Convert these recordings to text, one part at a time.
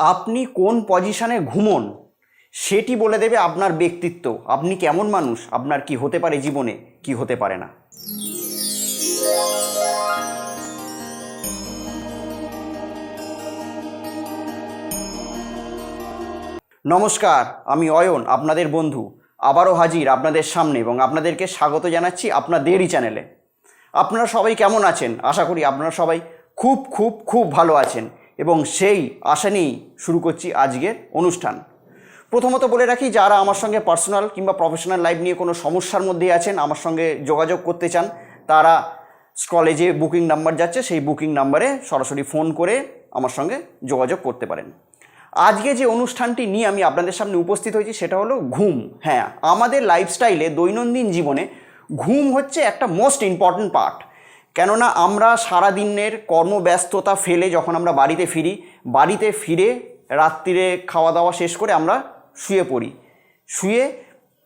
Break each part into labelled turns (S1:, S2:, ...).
S1: আপনি কোন পজিশনে ঘুমোন সেটি বলে দেবে আপনার ব্যক্তিত্ব। আপনি কেমন মানুষ, আপনার কি হতে পারে জীবনে, কি হতে পারে না। নমস্কার, আমি অয়ন, আপনাদের বন্ধু, আবারও হাজির আপনাদের সামনে এবং আপনাদেরকে স্বাগত জানাচ্ছি আপনাদেরই চ্যানেলে। আপনারা সবাই কেমন আছেন? আশা করি আপনারা সবাই খুব খুব খুব ভালো আছেন এবং সেই আশা নিয়েই শুরু করছি আজকের অনুষ্ঠান। প্রথমত বলে রাখি, যারা আমার সঙ্গে পার্সোনাল কিংবা প্রফেশনাল লাইফ নিয়ে কোনো সমস্যার মধ্যে আছেন, আমার সঙ্গে যোগাযোগ করতে চান, তারা স্ক্রলে যে বুকিং নাম্বার যাচ্ছে সেই বুকিং নাম্বারে সরাসরি ফোন করে আমার সঙ্গে যোগাযোগ করতে পারেন। আজকে যে অনুষ্ঠানটি নিয়ে আমি আপনাদের সামনে উপস্থিত হয়েছি সেটা হলো ঘুম। হ্যাঁ, আমাদের লাইফস্টাইলে দৈনন্দিন জীবনে ঘুম হচ্ছে একটা মোস্ট ইম্পর্ট্যান্ট পার্ট। কেননা আমরা সারাদিনের কর্মব্যস্ততা ফেলে যখন আমরা বাড়িতে ফিরে রাত্রিরে খাওয়া দাওয়া শেষ করে আমরা শুয়ে পড়ি, শুয়ে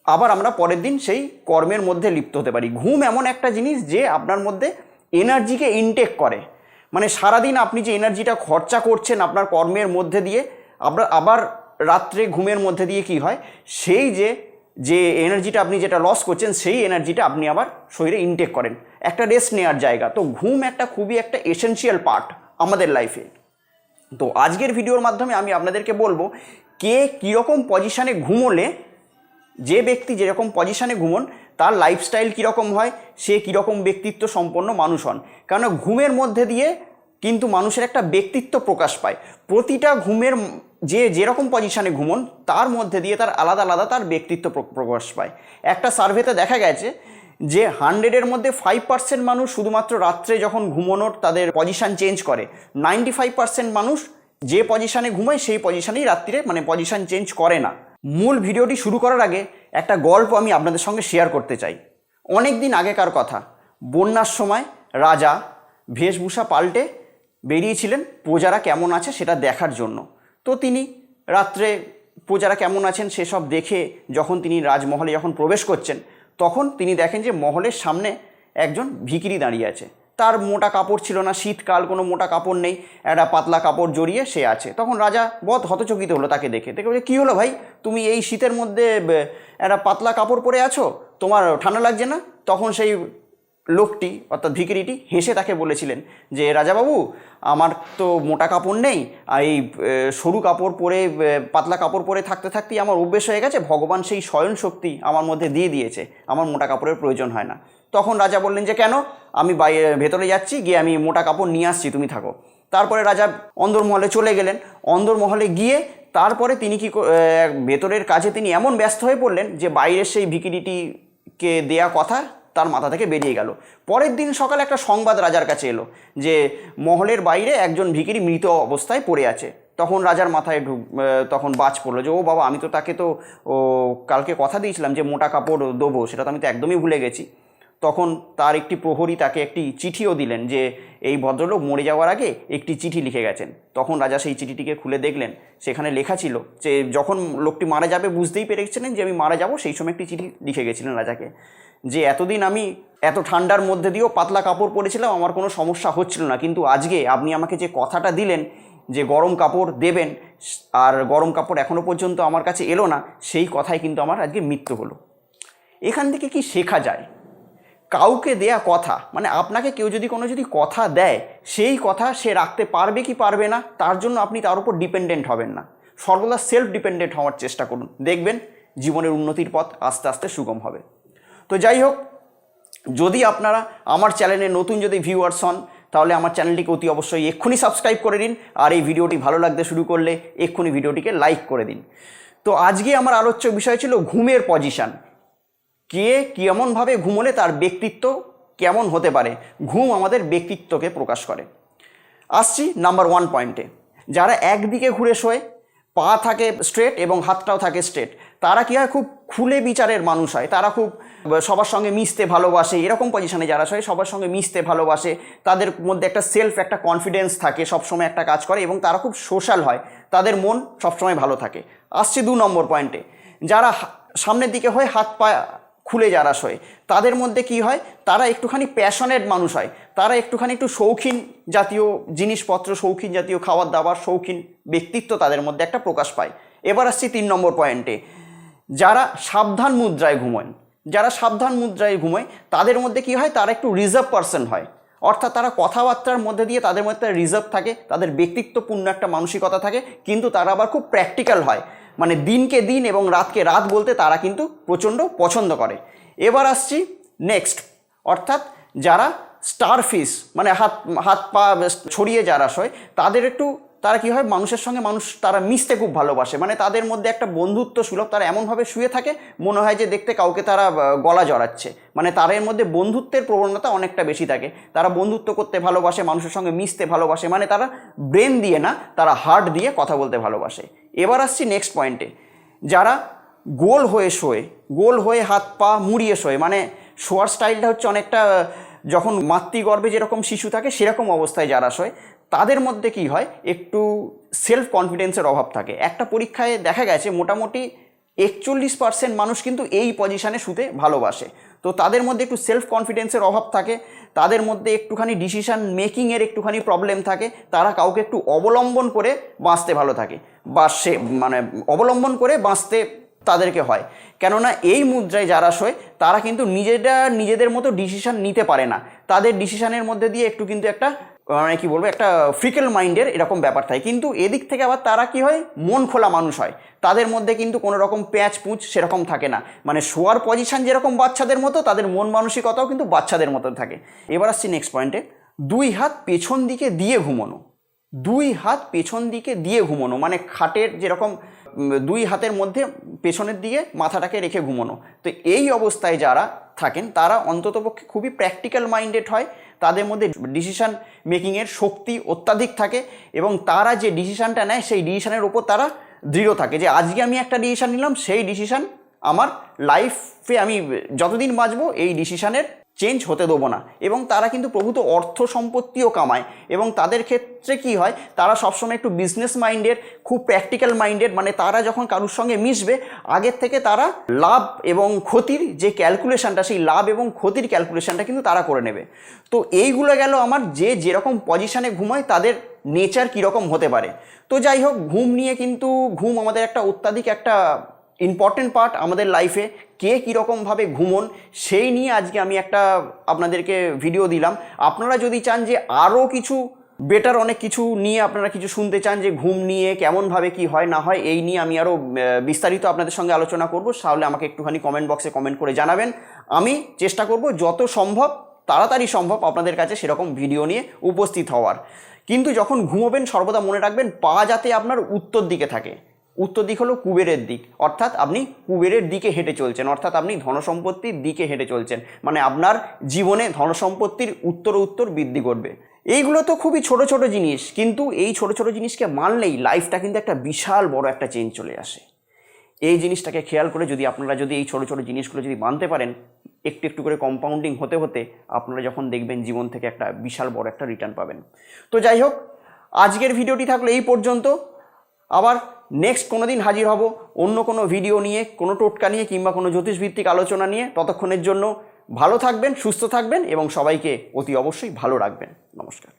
S1: আবার আমরা পরের দিন সেই কর্মের মধ্যে লিপ্ত হতে পারি। ঘুম এমন একটা জিনিস যে আপনার মধ্যে এনার্জিকে ইনটেক করে, মানে সারাদিন আপনি যে এনার্জিটা খরচা করছেন আপনার কর্মের মধ্যে দিয়ে, আবার রাত্রে ঘুমের মধ্যে দিয়ে কি হয়, সেই যে এনার্জিটা আপনি যেটা লস করছেন সেই এনার্জিটা আপনি আবার শরীরে ইনটেক করেন, একটা রেস্ট নেওয়ার জায়গা। তো ঘুম খুবই একটা এসেনশিয়াল পার্ট আমাদের লাইফে। তো আজকের ভিডিওর মাধ্যমে আমি আপনাদেরকে বলবো কে কীরকম পজিশানে ঘুমোলে, যে ব্যক্তি যেরকম পজিশানে ঘুমোন তার লাইফস্টাইল কীরকম হয়, সে কীরকম ব্যক্তিত্ব সম্পন্ন মানুষ হন। কারণ ঘুমের মধ্যে দিয়ে কিন্তু মানুষের একটা ব্যক্তিত্ব প্রকাশ পায়। প্রতিটা ঘুমের যেরকম পজিশানে ঘুমোন তার মধ্যে দিয়ে তার আলাদা আলাদা তার ব্যক্তিত্ব প্রকাশ পায়। একটা সার্ভেতে দেখা গেছে যে 100-এর মধ্যে 5% মানুষ শুধুমাত্র রাত্রে যখন ঘুমানোর তাদের পজিশান চেঞ্জ করে, 95% মানুষ যে পজিশানে ঘুমায় সেই পজিশানেই রাত্রিরে পজিশান চেঞ্জ করে না। মূল ভিডিওটি শুরু করার আগে একটা গল্প আমি আপনাদের সঙ্গে শেয়ার করতে চাই। অনেক দিন আগেকার কথা, বন্যার সময় রাজা বেশভূষা পাল্টে বেরিয়েছিলেন প্রজারা কেমন আছে সেটা দেখার জন্য। তো তিনি রাত্রে প্রজারা কেমন আছেন সেসব দেখে যখন তিনি রাজমহলে প্রবেশ করছেন, তখন তিনি দেখেন যে মহলের সামনে একজন ভিখিরি দাঁড়িয়ে আছে। তার মোটা কাপড় ছিল না, শীতকাল, কোনো মোটা কাপড় নেই, একটা পাতলা কাপড় জড়িয়ে সে আছে। তখন রাজা বহুত হতচকিত হলো তাকে দেখে বলে, কী হলো ভাই, তুমি এই শীতের মধ্যে একটা পাতলা কাপড় পরে আছো, তোমার ঠান্ডা লাগছে না? তখন সেই লোকটি অর্থাৎ ভিখিরিটি হেসে তাকে বলেছিলেন যে, রাজাবাবু, আমার তো মোটা কাপড় নেই, আর এই সরু কাপড় পরে পাতলা কাপড় পরে থাকতে থাকতেই আমার অভ্যেস হয়ে গেছে, ভগবান সেই শয়ন শক্তি আমার মধ্যে দিয়ে দিয়েছে, আমার মোটা কাপড়ের প্রয়োজন হয় না। তখন রাজা বললেন যে, কেন? আমি ভেতরে যাচ্ছি, গিয়ে আমি মোটা কাপড় নিয়ে আসছি, তুমি থাকো। তারপরে রাজা অন্দরমহলে চলে গেলেন। অন্দরমহলে গিয়ে তারপরে তিনি ভেতরের কাজে তিনি এমন ব্যস্ত হয়ে পড়লেন যে বাইরের সেই ভিখিরিটিকে দেয়া কথা তার মাথা থেকে বেরিয়ে গেল। পরের দিন সকালে একটা সংবাদ রাজার কাছে এলো যে মহলের বাইরে একজন ভিখিরি মৃত অবস্থায় পড়ে আছে। তখন রাজার মাথায় তখন বাজ পড়লো যে, ও বাবা, আমি তো তাকে কালকে কথা দিয়েছিলাম যে মোটা কাপড় দেবো, সেটা তো আমি তো একদমই ভুলে গেছি। তখন তার একটি প্রহরী তাকে একটি চিঠিও দিলেন যে এই ভদ্রলোক মরে যাওয়ার আগে একটি চিঠি লিখে গেছেন। তখন রাজা সেই চিঠিটিকে খুলে দেখলেন, সেখানে লেখা ছিল যে যখন লোকটি মারা যাবে বুঝতেই পেরেছিলেন যে আমি মারা যাব, সেই সময় একটি চিঠি লিখে গেছিলেন রাজাকে যে এতদিন আমি এত ঠান্ডার মধ্যে দিয়েও পাতলা কাপড় পরেছিলাম, আমার কোনো সমস্যা হচ্ছিল না, কিন্তু আজকে আপনি আমাকে যে কথাটা দিলেন যে গরম কাপড় দেবেন, আর গরম কাপড় এখনও পর্যন্ত আমার কাছে এলো না, সেই কথাই কিন্তু আমার আজকে মৃত্যু হলো। এখান থেকে কি শেখা যায়? কাউকে দেয়া কথা, আপনাকে কেউ যদি কথা দেয়, সেই কথা সে রাখতে পারবে কি পারবে না, তার জন্য আপনি তার উপর ডিপেন্ডেন্ট হবেন না। সর্বদা সেলফ ডিপেন্ডেন্ট হওয়ার চেষ্টা করুন, দেখবেন জীবনের উন্নতির পথ আস্তে আস্তে সুগম হবে। তো যাই হোক, যদি আপনারা আমার চ্যানেলে নতুন ভিউয়ার্স হন, তাহলে আমার চ্যানেলটিকে অতি অবশ্যই এক্ষুনি সাবস্ক্রাইব করে দিন, আর এই ভিডিওটি ভালো লাগতে শুরু করলে এক্ষুনি ভিডিওটিকে লাইক করে দিন। তো আজকে আমার আলোচ্য বিষয় ছিল ঘুমের পজিশন। কে কেমনভাবে ঘুমোলে তার ব্যক্তিত্ব কেমন হতে পারে, ঘুম আমাদের ব্যক্তিত্বকে প্রকাশ করে। আসছি নাম্বার 1 পয়েন্টে। যারা একদিকে ঘুরে শোয়, পা থাকে স্ট্রেট এবং হাতটাও থাকে স্ট্রেট, তারা কী হয়, খুব খুলে বিচারের মানুষ হয়। তারা খুব সবার সঙ্গে মিশতে ভালোবাসে। এরকম পজিশনে যারা শোয় সবার সঙ্গে মিশতে ভালোবাসে, তাদের মধ্যে একটা কনফিডেন্স থাকে, সবসময় একটা কাজ করে এবং তারা খুব সোশ্যাল হয়, তাদের মন সবসময় ভালো থাকে। আসছে 2 নম্বর পয়েন্টে। যারা সামনের দিকে হয়ে হাত পা খুলে যারা শোয় তাদের মধ্যে কি হয়, তারা একটুখানি প্যাশনেট মানুষ হয়, তারা একটুখানি একটু শৌখিন জাতীয় জিনিসপত্র, শৌখিন জাতীয় খাবার দাবার, শৌখিন ব্যক্তিত্ব তাদের মধ্যে একটা প্রকাশ পায়। এবার আসছি 3 নম্বর পয়েন্টে, যারা সাবধান মুদ্রায় ঘুমোয়, যারা সাবধান মুদ্রায় ঘুমোয় তাদের মধ্যে কি হয়, তারা একটু রিজার্ভ পার্সন হয়, অর্থাৎ তারা কথাবার্তার মধ্যে দিয়ে তাদের মধ্যে রিজার্ভ থাকে, তাদের ব্যক্তিত্বপূর্ণ একটা মানসিকতা থাকে, কিন্তু তারা আবার খুব প্র্যাকটিক্যাল হয়, মানে দিনকে দিন এবং রাতকে রাত বলতে তারা কিন্তু প্রচণ্ড পছন্দ করে। এবার আসছি নেক্সট, অর্থাৎ যারা স্টারফিশ মানে হাত হাত পা ছড়িয়ে যারা শোয় তাদের একটু, তারা কী হয়, মানুষের সঙ্গে মানুষ তারা মিশতে খুব ভালোবাসে, মানে তাদের মধ্যে একটা বন্ধুত্ব সুলভ, তারা এমনভাবে শুয়ে থাকে মনে হয় যে দেখতে কাউকে তারা গলা জড়াচ্ছে, মানে তাদের মধ্যে বন্ধুত্বের প্রবণতা অনেকটা বেশি থাকে, তারা বন্ধুত্ব করতে ভালোবাসে, মানুষের সঙ্গে মিশতে ভালোবাসে, মানে তারা ব্রেন দিয়ে না, তারা হার্ট দিয়ে কথা বলতে ভালোবাসে। এবার আসছি নেক্সট পয়েন্টে, যারা গোল হয়ে শোয়, গোল হয়ে হাত পা মুড়িয়ে শোয়, মানে শোয়ার স্টাইলটা হচ্ছে অনেকটা যখন মাতৃগর্ভে যেরকম শিশু থাকে সেরকম অবস্থায় যারা শোয় তাদের মধ্যে কি হয়, একটু সেলফ কনফিডেন্সের অভাব থাকে। একটা পরীক্ষায় দেখা গেছে মোটামুটি 41% মানুষ কিন্তু এই পজিশানে শুতে ভালোবাসে। তো তাদের মধ্যে একটু সেলফ কনফিডেন্সের অভাব থাকে, তাদের মধ্যে একটুখানি ডিসিশান মেকিংয়ের একটুখানি প্রবলেম থাকে, তারা কাউকে একটু অবলম্বন করে বাঁচতে ভালো থাকে, বা সে মানে অবলম্বন করে বাঁচতে তাদেরকে হয়, কেননা এই মুদ্রায় যারা শোয় তারা কিন্তু নিজেদের মতো ডিসিশান নিতে পারে না, তাদের ডিসিশানের মধ্যে দিয়ে একটু কিন্তু একটা মানে কী বলবো, একটা ফ্রিকেল মাইন্ডের এরকম ব্যাপার থাকে। কিন্তু এদিক থেকে আবার তারা কি হয়, মন খোলা মানুষ হয়, তাদের মধ্যে কিন্তু কোনো রকম প্যাঁচ পুঁচ সেরকম থাকে না, মানে শোয়ার পজিশান যেরকম বাচ্চাদের মতো, তাদের মন মানসিকতাও কিন্তু বাচ্চাদের মতো থাকে। এবার আসছি নেক্সট পয়েন্টে, 2 হাত পেছন দিকে দিয়ে ঘুমোনো। 2 হাত পেছন দিকে দিয়ে ঘুমোনো মানে খাটের যেরকম 2 হাতের মধ্যে পেছনের দিকে মাথাটাকে রেখে ঘুমোনো। তো এই অবস্থায় যারা থাকেন তারা অন্ততপক্ষে খুবই প্র্যাকটিক্যাল মাইন্ডেড হয়, তাদের মধ্যে ডিসিশান মেকিংয়ের শক্তি অত্যাধিক থাকে, এবং তারা যে ডিসিশানটা নেয় সেই ডিসিশানের ওপর তারা দৃঢ় থাকে, যে আজকে আমি একটা ডিসিশান নিলাম, সেই ডিসিশান আমার লাইফে আমি যতদিন বাঁচবো এই ডিসিশানের চেঞ্জ হতে দেবো না। এবং তারা কিন্তু প্রভূত অর্থ সম্পত্তিও কামায়, এবং তাদের ক্ষেত্রে কি হয়, তারা সবসময় একটু বিজনেস মাইন্ডেড, খুব প্র্যাকটিক্যাল মাইন্ডেড, মানে তারা যখন কারোর সঙ্গে মিশবে আগের থেকে তারা লাভ এবং ক্ষতির যে ক্যালকুলেশনটা, সেই লাভ এবং ক্ষতির ক্যালকুলেশনটা কিন্তু তারা করে নেবে। তো এইগুলো গেল আমার যে যেরকম পজিশানে ঘুমায় তাদের নেচার কীরকম হতে পারে। তো যাই হোক, ঘুম নিয়ে কিন্তু ঘুম আমাদের একটা অত্যাধিক একটা ইম্পর্টেন্ট পার্ট আমাদের লাইফে, কে কীরকমভাবে ঘুমন সেই নিয়ে আজকে আমি একটা আপনাদেরকে ভিডিও দিলাম। আপনারা যদি চান যে আরও কিছু বেটার অনেক কিছু নিয়ে আপনারা কিছু শুনতে চান, যে ঘুম নিয়ে কেমনভাবে কি হয় না হয়, এই নিয়ে আমি আরও বিস্তারিত আপনাদের সঙ্গে আলোচনা করব, তাহলে আমাকে একটুখানি কমেন্ট বক্সে কমেন্ট করে জানাবেন। আমি চেষ্টা করব যত সম্ভব তাড়াতাড়ি সম্ভব আপনাদের কাছে সেরকম ভিডিও নিয়ে উপস্থিত হওয়ার। কিন্তু যখন ঘুমোবেন সর্বদা মনে রাখবেন পা যাতে আপনার উত্তর দিকে থাকে। উত্তর দিক হলো কুবেরের দিক, অর্থাৎ আপনি কুবেরের দিকে হেঁটে চলছেন, অর্থাৎ আপনি ধনসম্পত্তির দিকে হেঁটে চলছেন, মানে আপনার জীবনে ধনসম্পত্তির উত্তর বৃদ্ধি ঘটবে। এইগুলো তো খুবই ছোট ছোট জিনিস, কিন্তু এই ছোট ছোট জিনিসকে মানলেই লাইফটা কিন্তু একটা বিশাল বড় একটা চেঞ্জ চলে আসে। এই জিনিসটাকে খেয়াল করে যদি আপনারা যদি এই ছোট ছোট জিনিসগুলো যদি মানতে পারেন, একটু একটু করে কম্পাউন্ডিং হতে হতে আপনারা যখন দেখবেন জীবন থেকে একটা বিশাল বড় একটা রিটার্ন পাবেন। তো যাই হোক, আজকের ভিডিওটি থাকলো এই পর্যন্ত। আবার নেক্সট কোনো দিন হাজির হব অন্য কোনো ভিডিও নিয়ে, কোনো টোটকা নিয়ে, কিংবা কোনো জ্যোতিষভিত্তিক আলোচনা নিয়ে। ততক্ষণের জন্য ভালো থাকবেন, সুস্থ থাকবেন এবং সবাইকে অতি অবশ্যই ভালো রাখবেন। নমস্কার।